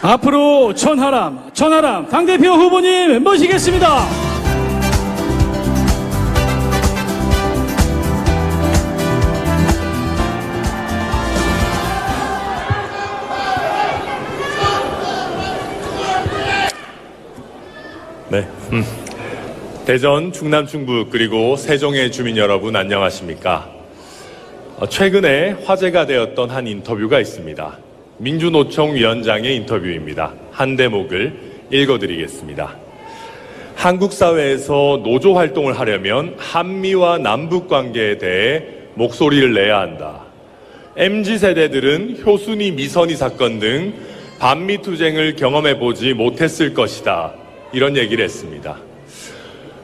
앞으로 천하람 당대표 후보님 모시겠습니다. 네. 대전, 충남, 충북 그리고 세종의 주민 여러분 안녕하십니까? 최근에 화제가 되었던 한 인터뷰가 있습니다. 민주노총 위원장의 인터뷰입니다. 한 대목을 읽어드리겠습니다. 한국 사회에서 노조 활동을 하려면 한미와 남북 관계에 대해 목소리를 내야 한다. MZ세대들은 효순이 미선희 사건 등 반미 투쟁을 경험해보지 못했을 것이다. 이런 얘기를 했습니다.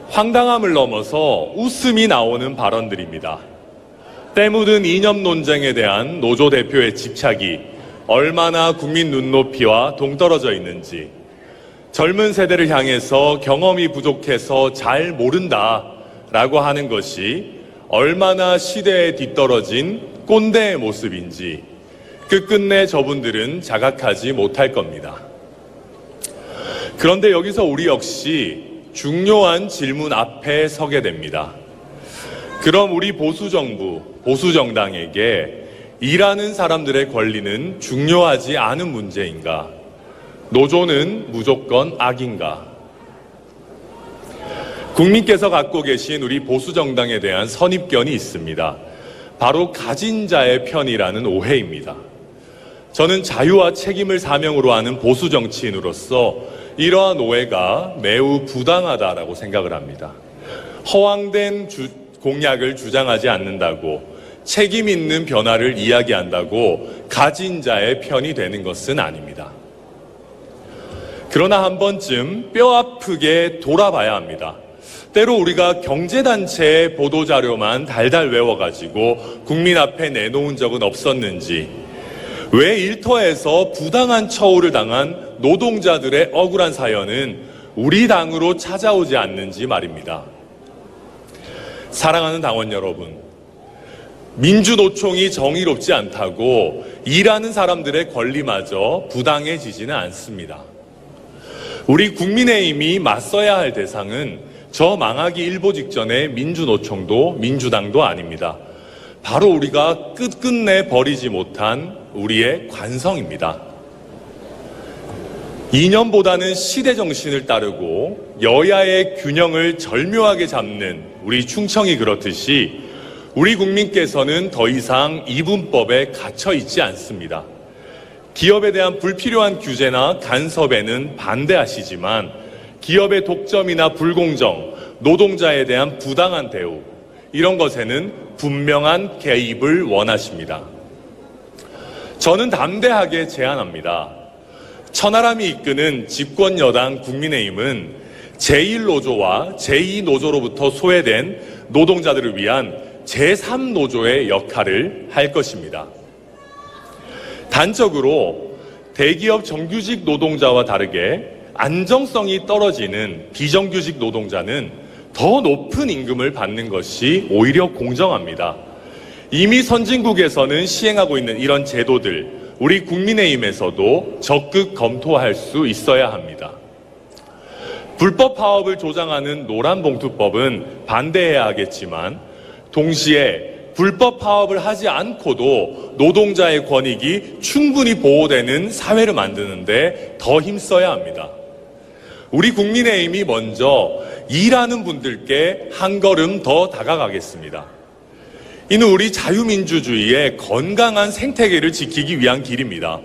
황당함을 넘어서 웃음이 나오는 발언들입니다. 때 묻은 이념 논쟁에 대한 노조 대표의 집착이 얼마나 국민 눈높이와 동떨어져 있는지, 젊은 세대를 향해서 경험이 부족해서 잘 모른다라고 하는 것이 얼마나 시대에 뒤떨어진 꼰대의 모습인지 끝끝내 저분들은 자각하지 못할 겁니다. 그런데 여기서 우리 역시 중요한 질문 앞에 서게 됩니다. 그럼 우리 보수정부, 보수정당에게 일하는 사람들의 권리는 중요하지 않은 문제인가? 노조는 무조건 악인가? 국민께서 갖고 계신 우리 보수정당에 대한 선입견이 있습니다. 바로 가진 자의 편이라는 오해입니다. 저는 자유와 책임을 사명으로 하는 보수 정치인으로서 이러한 오해가 매우 부당하다라고 생각을 합니다. 허황된 공약을 주장하지 않는다고, 책임 있는 변화를 이야기한다고 가진 자의 편이 되는 것은 아닙니다. 그러나 한 번쯤 뼈아프게 돌아봐야 합니다. 때로 우리가 경제단체의 보도자료만 달달 외워가지고 국민 앞에 내놓은 적은 없었는지, 왜 일터에서 부당한 처우를 당한 노동자들의 억울한 사연은 우리 당으로 찾아오지 않는지 말입니다. 사랑하는 당원 여러분, 민주노총이 정의롭지 않다고 일하는 사람들의 권리마저 부당해지지는 않습니다. 우리 국민의힘이 맞서야 할 대상은 저 망하기 일보 직전의 민주노총도 민주당도 아닙니다. 바로 우리가 끝끝내 버리지 못한 우리의 관성입니다. 이념보다는 시대 정신을 따르고 여야의 균형을 절묘하게 잡는 우리 충청이 그렇듯이 우리 국민께서는 더 이상 이분법에 갇혀 있지 않습니다. 기업에 대한 불필요한 규제나 간섭에는 반대하시지만 기업의 독점이나 불공정, 노동자에 대한 부당한 대우, 이런 것에는 분명한 개입을 원하십니다. 저는 담대하게 제안합니다. 천하람이 이끄는 집권여당 국민의힘은 제1노조와 제2노조로부터 소외된 노동자들을 위한 제3노조의 역할을 할 것입니다. 단적으로 대기업 정규직 노동자와 다르게 안정성이 떨어지는 비정규직 노동자는 더 높은 임금을 받는 것이 오히려 공정합니다. 이미 선진국에서는 시행하고 있는 이런 제도들, 우리 국민의힘에서도 적극 검토할 수 있어야 합니다. 불법 파업을 조장하는 노란봉투법은 반대해야 하겠지만 동시에 불법 파업을 하지 않고도 노동자의 권익이 충분히 보호되는 사회를 만드는데 더 힘써야 합니다. 우리 국민의힘이 먼저 일하는 분들께 한 걸음 더 다가가겠습니다. 이는 우리 자유민주주의의 건강한 생태계를 지키기 위한 길입니다.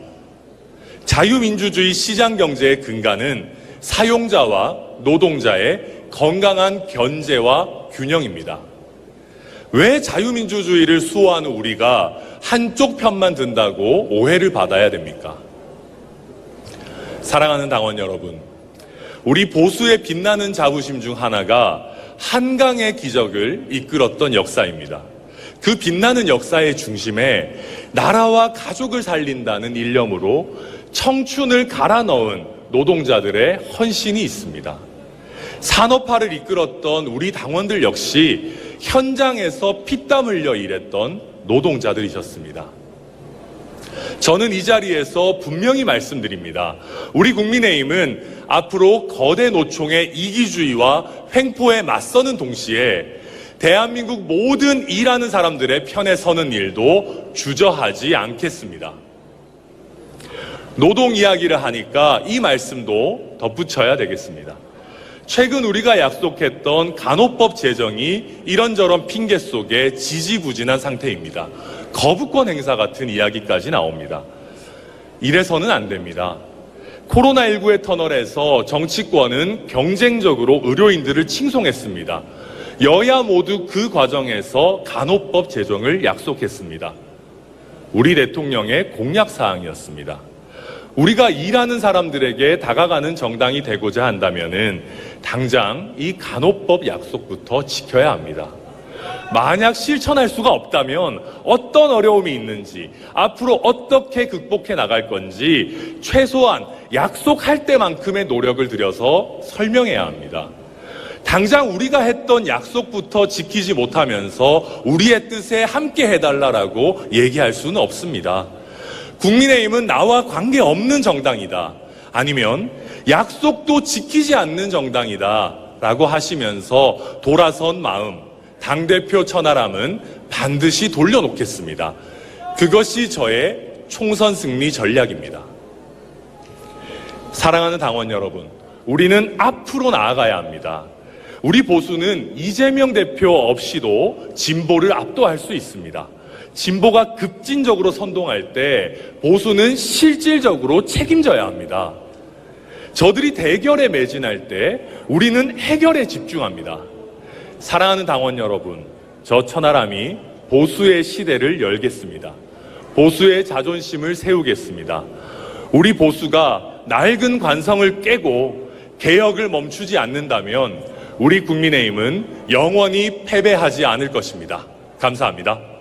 자유민주주의 시장경제의 근간은 사용자와 노동자의 건강한 견제와 균형입니다. 왜 자유민주주의를 수호하는 우리가 한쪽 편만 든다고 오해를 받아야 됩니까? 사랑하는 당원 여러분, 우리 보수의 빛나는 자부심 중 하나가 한강의 기적을 이끌었던 역사입니다. 그 빛나는 역사의 중심에 나라와 가족을 살린다는 일념으로 청춘을 갈아 넣은 노동자들의 헌신이 있습니다. 산업화를 이끌었던 우리 당원들 역시 현장에서 피땀 흘려 일했던 노동자들이셨습니다. 저는 이 자리에서 분명히 말씀드립니다. 우리 국민의힘은 앞으로 거대 노총의 이기주의와 횡포에 맞서는 동시에 대한민국 모든 일하는 사람들의 편에 서는 일도 주저하지 않겠습니다. 노동 이야기를 하니까 이 말씀도 덧붙여야 되겠습니다. 최근 우리가 약속했던 간호법 제정이 이런저런 핑계 속에 지지부진한 상태입니다. 거부권 행사 같은 이야기까지 나옵니다. 이래서는 안 됩니다. 코로나19의 터널에서 정치권은 경쟁적으로 의료인들을 칭송했습니다. 여야 모두 그 과정에서 간호법 제정을 약속했습니다. 우리 대통령의 공약사항이었습니다. 우리가 일하는 사람들에게 다가가는 정당이 되고자 한다면은 당장 이 간호법 약속부터 지켜야 합니다. 만약 실천할 수가 없다면 어떤 어려움이 있는지, 앞으로 어떻게 극복해 나갈 건지 최소한 약속할 때만큼의 노력을 들여서 설명해야 합니다. 당장 우리가 했던 약속부터 지키지 못하면서 우리의 뜻에 함께 해달라고 얘기할 수는 없습니다. 국민의힘은 나와 관계없는 정당이다, 아니면 약속도 지키지 않는 정당이다 라고 하시면서 돌아선 마음, 당대표 천하람은 반드시 돌려놓겠습니다. 그것이 저의 총선 승리 전략입니다. 사랑하는 당원 여러분, 우리는 앞으로 나아가야 합니다. 우리 보수는 이재명 대표 없이도 진보를 압도할 수 있습니다. 진보가 급진적으로 선동할 때 보수는 실질적으로 책임져야 합니다. 저들이 대결에 매진할 때 우리는 해결에 집중합니다. 사랑하는 당원 여러분, 저 천하람이 보수의 시대를 열겠습니다. 보수의 자존심을 세우겠습니다. 우리 보수가 낡은 관성을 깨고 개혁을 멈추지 않는다면 우리 국민의힘은 영원히 패배하지 않을 것입니다. 감사합니다.